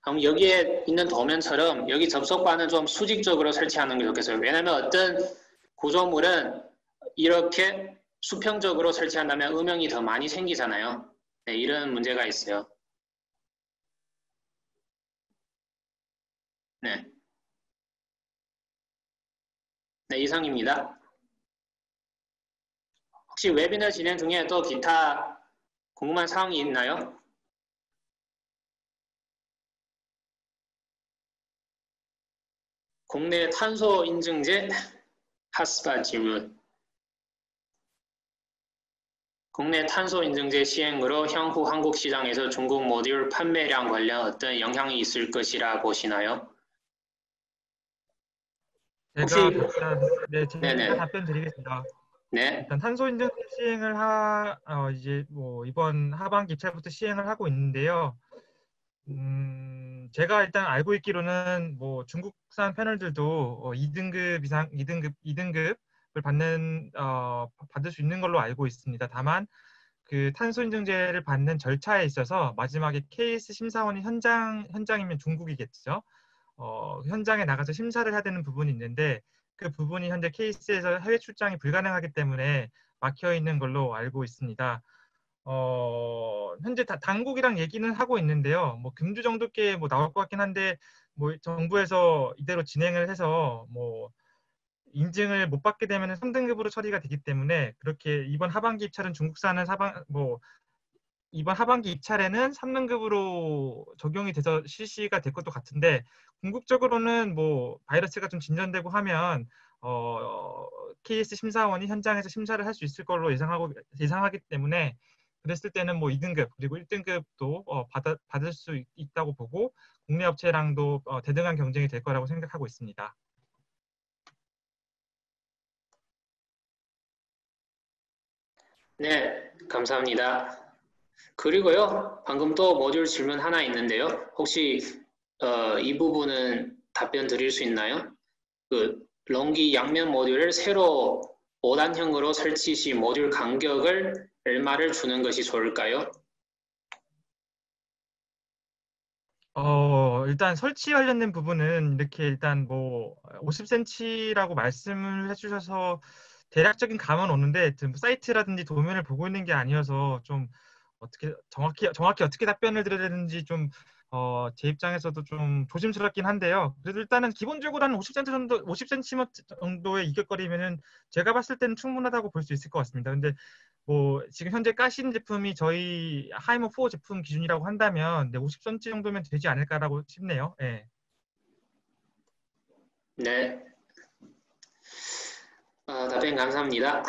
그럼 여기에 있는 도면처럼 여기 접속반은 좀 수직적으로 설치하는 게 좋겠어요. 왜냐하면 어떤 구조물은 이렇게 수평적으로 설치한다면 음영이 더 많이 생기잖아요. 네, 이런 문제가 있어요. 네. 네, 이상입니다. 혹시 웨비너 진행 중에 또 기타 궁금한 사항이 있나요? 국내 탄소 인증제 핫스팟 질문. 국내 탄소 인증제 시행으로 향후 한국 시장에서 중국 모듈 판매량 관련 어떤 영향이 있을 것이라 보시나요? 제가 혹시 네네. 답변 드리겠습니다. 네. 일단 탄소 인증 시행을 이제 뭐 이번 하반기 입찰부터 시행을 하고 있는데요. 제가 일단 알고 있기로는 뭐 중국산 패널들도 2등급 이상 2등급을 받을 수 있는 걸로 알고 있습니다. 다만 그 탄소 인증제를 받는 절차에 있어서 마지막에 KS 심사원이 현장이면 중국이겠죠. 현장에 나가서 심사를 해야 되는 부분이 있는데 그 부분이 현재 케이스에서 해외 출장이 불가능하기 때문에 막혀 있는 걸로 알고 있습니다. 현재 당국이랑 얘기는 하고 있는데요. 뭐 금주 정도께 뭐 나올 것 같긴 한데 뭐 정부에서 이대로 진행을 해서 뭐 인증을 못 받게 되면 3등급으로 처리가 되기 때문에 그렇게 이번 하반기 입찰은 중국산은 이번 하반기 입찰에는 3등급으로 적용이 돼서 실시가 될 것도 같은데 궁극적으로는 뭐 바이러스가 좀 진전되고 하면 KS 심사원이 현장에서 심사를 할 수 있을 걸로 예상하기 때문에 그랬을 때는 뭐 2등급 그리고 1등급도 받을 수 있다고 보고 국내 업체랑도 대등한 경쟁이 될 거라고 생각하고 있습니다. 네, 감사합니다. 그리고요, 방금 또 모듈 질문 하나 있는데요. 혹시 이 부분은 답변 드릴 수 있나요? 그 롱기 양면 모듈을 새로 5단형으로 설치 시 모듈 간격을 얼마를 주는 것이 좋을까요? 일단 설치 관련된 부분은 이렇게 일단 뭐 50cm라고 말씀을 해주셔서 대략적인 감은 오는데 사이트라든지 도면을 보고 있는 게 아니어서 좀 어떻게 정확히 어떻게 답변을 드려야 되는지 좀 제 입장에서도 좀 조심스럽긴 한데요. 그래도 일단은 기본적으로 한 50cm 정도의 이격거리면은 제가 봤을 때는 충분하다고 볼 수 있을 것 같습니다. 근데 뭐 지금 현재 까시는 제품이 저희 하이모4 제품 기준이라고 한다면 50cm 정도면 되지 않을까라고 싶네요. 네. 네. 답변 감사합니다.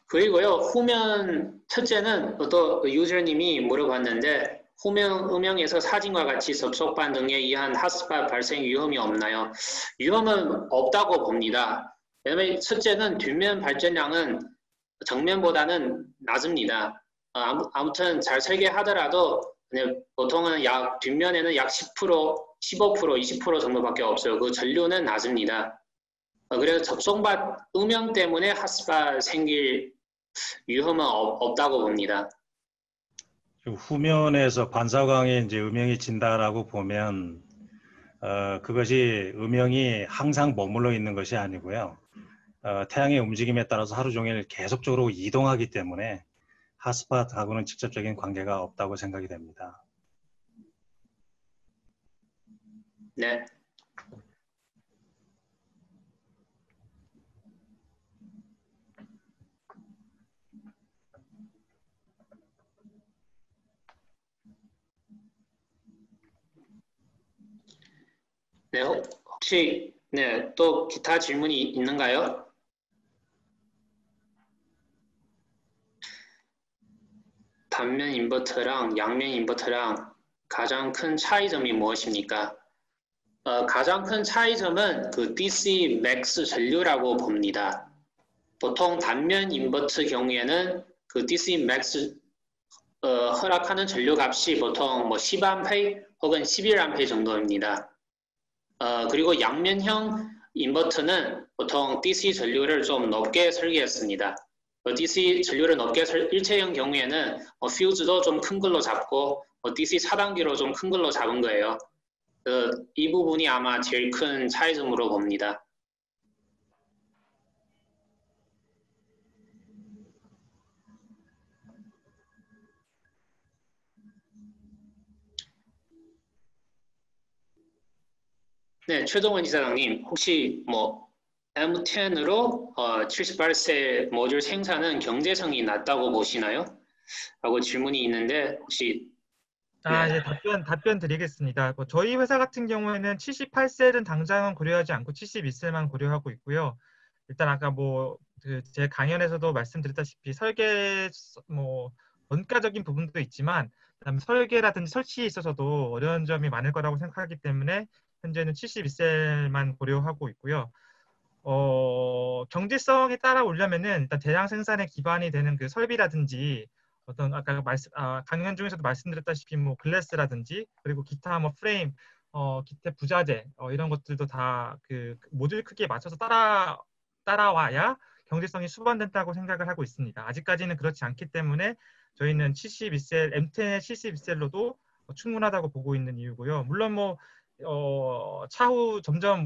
그리고요, 후면 첫째는 또 유저님이 물어봤는데 후면 음영에서 사진과 같이 접속반 등에 의한 핫스팟 발생 위험이 없나요? 위험은 없다고 봅니다. 왜냐면 첫째는 뒷면 발전량은 정면보다는 낮습니다. 아무튼 잘 설계하더라도 보통은 뒷면에는 약 10%, 15%, 20% 정도밖에 없어요. 그 전류는 낮습니다. 그래서 접속반 음영 때문에 핫스팟 생길 위험은 없다고 봅니다. 후면에서 반사광에 이제 음영이 진다라고 보면 그것이 음영이 항상 머물러 있는 것이 아니고요. 태양의 움직임에 따라서 하루 종일 계속적으로 이동하기 때문에 핫스팟하고는 직접적인 관계가 없다고 생각이 됩니다. 네. 네, 혹시 네, 또 기타 질문이 있는가요? 단면 인버터랑 양면 인버터랑 가장 큰 차이점이 무엇입니까? 가장 큰 차이점은 그 DC 맥스 전류라고 봅니다. 보통 단면 인버터 경우에는 그 DC 맥스 허락하는 전류 값이 보통 뭐 10A 혹은 11A 정도입니다. 그리고 양면형 인버터는 보통 DC 전류를 좀 높게 설계했습니다. DC 전류를 높게 일체형 경우에는 퓨즈도 좀 큰 걸로 잡고 DC 차단기로 좀 큰 걸로 잡은 거예요. 이 부분이 아마 제일 큰 차이점으로 봅니다. 네, 최동원 이사장님, 혹시 뭐 M10으로 78세 모듈 생산은 경제성이 낮다고 보시나요? 라고 질문이 있는데 혹시 예, 답변 드리겠습니다. 저희 회사 같은 경우에는 78셀은 당장은 고려하지 않고 72셀만 고려하고 있고요. 일단 아까 제 강연에서도 말씀드렸다시피 설계 원가적인 부분도 있지만 그다음에 설계라든지 설치에 있어서도 어려운 점이 많을 거라고 생각하기 때문에 현재는 72셀만 고려하고 있고요. 경제성에 따라 오려면은 일단 대량 생산에 기반이 되는 그 설비라든지 아까 강연 중에서도 말씀드렸다시피 글래스라든지 그리고 기타 프레임, 기타 부자재 이런 것들도 다 그 모듈 크기에 맞춰서 따라와야 경제성이 수반된다고 생각을 하고 있습니다. 아직까지는 그렇지 않기 때문에 저희는 72셀, M10의 72셀로도 충분하다고 보고 있는 이유고요. 물론 차후 점점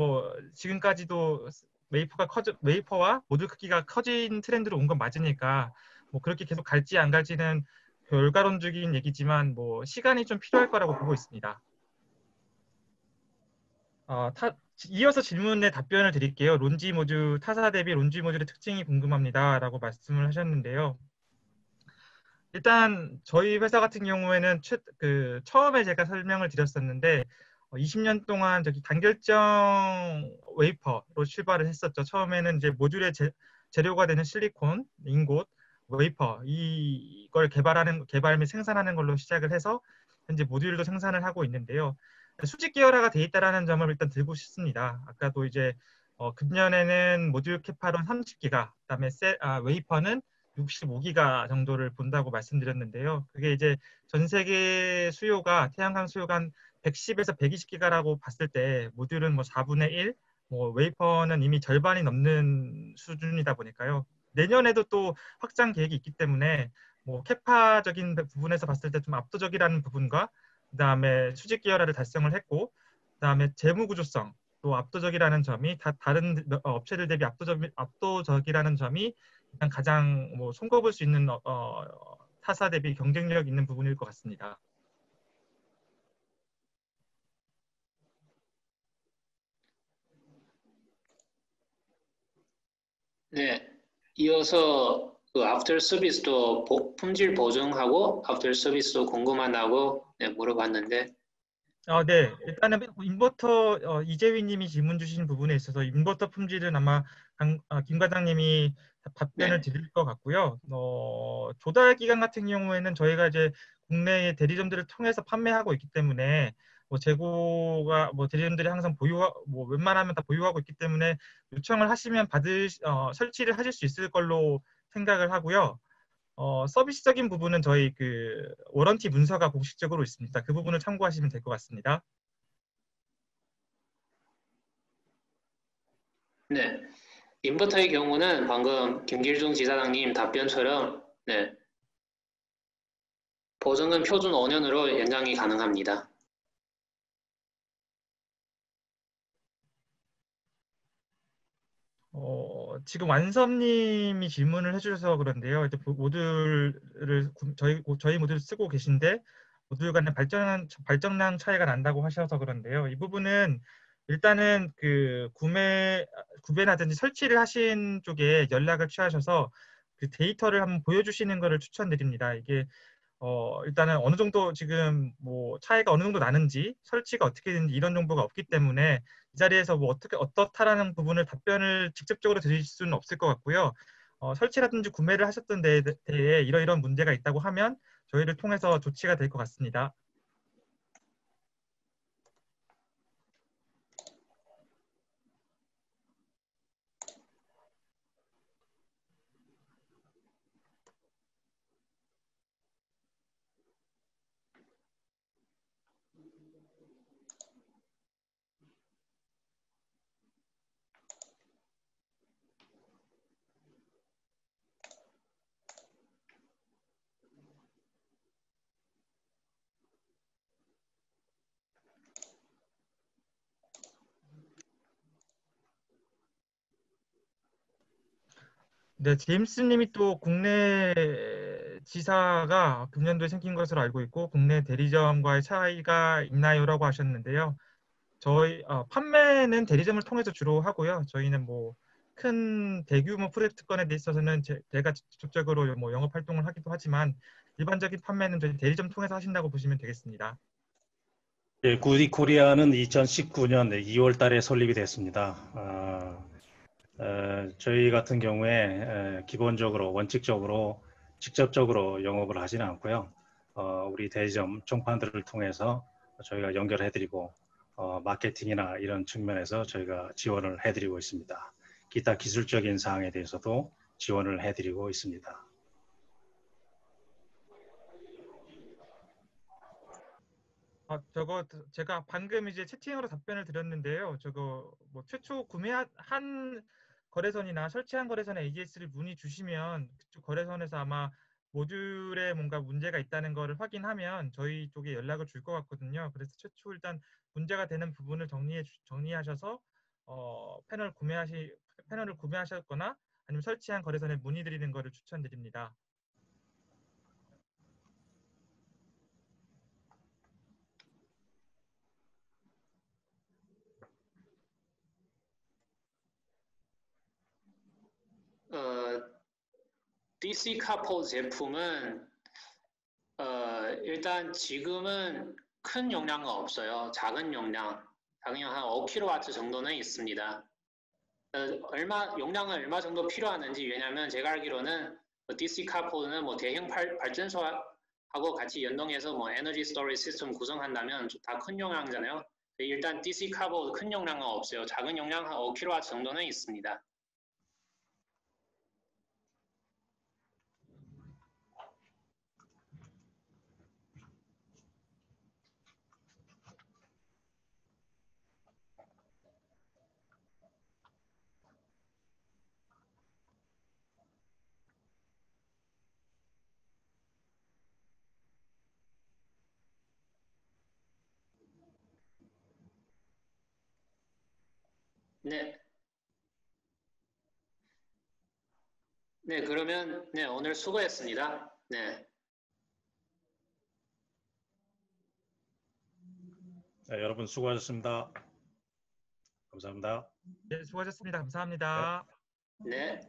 지금까지도 웨이퍼와 모듈 크기가 커진 트렌드로 온 건 맞으니까 그렇게 계속 갈지 안 갈지는 결과론적인 얘기지만 시간이 좀 필요할 거라고 보고 있습니다. 이어서 질문에 답변을 드릴게요. 론지 모듈 타사 대비 론지 모듈의 특징이 궁금합니다라고 말씀을 하셨는데요. 일단 저희 회사 같은 경우에는 처음에 제가 설명을 드렸었는데 20년 동안 단결정 웨이퍼로 출발을 했었죠. 처음에는 이제 모듈의 재료가 되는 실리콘, 인곳, 웨이퍼 이걸 개발 및 생산하는 걸로 시작을 해서 현재 모듈도 생산을 하고 있는데요. 수직 계열화가 돼 있다는 점을 일단 들고 싶습니다. 아까도 이제 금년에는 모듈 캐파론 30기가, 그다음에 웨이퍼는 65기가 정도를 본다고 말씀드렸는데요. 그게 이제 전 세계 태양광 수요가 한 110에서 120기가라고 봤을 때 모듈은 4분의 1, 웨이퍼는 이미 절반이 넘는 수준이다 보니까요. 내년에도 또 확장 계획이 있기 때문에 캐파적인 부분에서 봤을 때 좀 압도적이라는 부분과 그다음에 수직 계열화를 달성을 했고 그다음에 재무 구조성 또 압도적이라는 점이 다른 업체들 대비 압도적이라는 점이 일단 가장 손꼽을 수 있는 타사 대비 경쟁력 있는 부분일 것 같습니다. 네, 이어서 그 애프터 서비스도 품질 보증하고 애프터 서비스도 궁금하다고 물어봤는데 네. 일단은 인버터 이재휘님이 질문 주신 부분에 있어서 인버터 품질은 아마 김 과장님이 답변을 드릴 것 같고요. 조달 기간 같은 경우에는 저희가 이제 국내의 대리점들을 통해서 판매하고 있기 때문에 재고가 대리점들이 항상 웬만하면 다 보유하고 있기 때문에 요청을 하시면 설치를 하실 수 있을 걸로 생각을 하고요. 서비스적인 부분은 저희 워런티 문서가 공식적으로 있습니다. 그 부분을 참고하시면 될 것 같습니다. 네, 인버터의 경우는 방금 김길중 지사장님 답변처럼 보증은 표준 5년으로 연장이 가능합니다. 지금 완섭님이 질문을 해주셔서 그런데요. 이제 모듈을 저희 모듈 쓰고 계신데 모듈 간의 발전량 차이가 난다고 하셔서 그런데요. 이 부분은 일단은 그 구매라든지 설치를 하신 쪽에 연락을 취하셔서 그 데이터를 한번 보여주시는 것을 추천드립니다. 이게 일단은 어느 정도 지금 뭐 차이가 어느 정도 나는지 설치가 어떻게 되는지 이런 정보가 없기 때문에 이 자리에서 뭐 어떻다라는 부분을 답변을 직접적으로 드릴 수는 없을 것 같고요. 설치라든지 구매를 하셨던 데에 대해 이러이러한 문제가 있다고 하면 저희를 통해서 조치가 될 것 같습니다. 네, 제임스 님이 또 국내 지사가 금년도에 생긴 것으로 알고 있고 국내 대리점과의 차이가 있나요라고 하셨는데요. 저희 판매는 대리점을 통해서 주로 하고요. 저희는 뭐 큰 대규모 프로젝트 건에 있어서는 제가 직접적으로 뭐 영업 활동을 하기도 하지만 일반적인 판매는 저희 대리점 통해서 하신다고 보시면 되겠습니다. 예, 구디 코리아는 2019년 2월 달에 설립이 됐습니다. 저희 같은 경우에 기본적으로 원칙적으로 직접적으로 영업을 하지는 않고요. 우리 대리점 총판들을 통해서 저희가 연결해드리고 마케팅이나 이런 측면에서 저희가 지원을 해드리고 있습니다. 기타 기술적인 사항에 대해서도 지원을 해드리고 있습니다. 제가 방금 이제 채팅으로 답변을 드렸는데요. 저거 뭐 최초 구매한 거래선이나 설치한 거래선에 AGS를 문의 주시면 그쪽 거래선에서 아마 모듈에 뭔가 문제가 있다는 것을 확인하면 저희 쪽에 연락을 줄 것 같거든요. 그래서 최초 일단 문제가 되는 부분을 정리하셔서 패널을 구매하셨거나 아니면 설치한 거래선에 문의 드리는 것을 추천드립니다. DC 카포 제품은 일단 지금은 큰 용량은 없어요. 작은 용량 한 5kW 정도는 있습니다. 용량은 얼마 정도 필요하는지, 왜냐하면 제가 알기로는 DC 카포는 뭐 대형 발전소하고 같이 연동해서 뭐 에너지 스토리지 시스템 구성한다면 다 큰 용량이잖아요. 일단 DC 카포 큰 용량은 없어요. 작은 용량 한 5kW 정도는 있습니다. 네. 네, 그러면 네, 오늘 수고했습니다. 네. 네, 여러분 수고하셨습니다. 감사합니다. 네, 수고하셨습니다. 감사합니다. 네.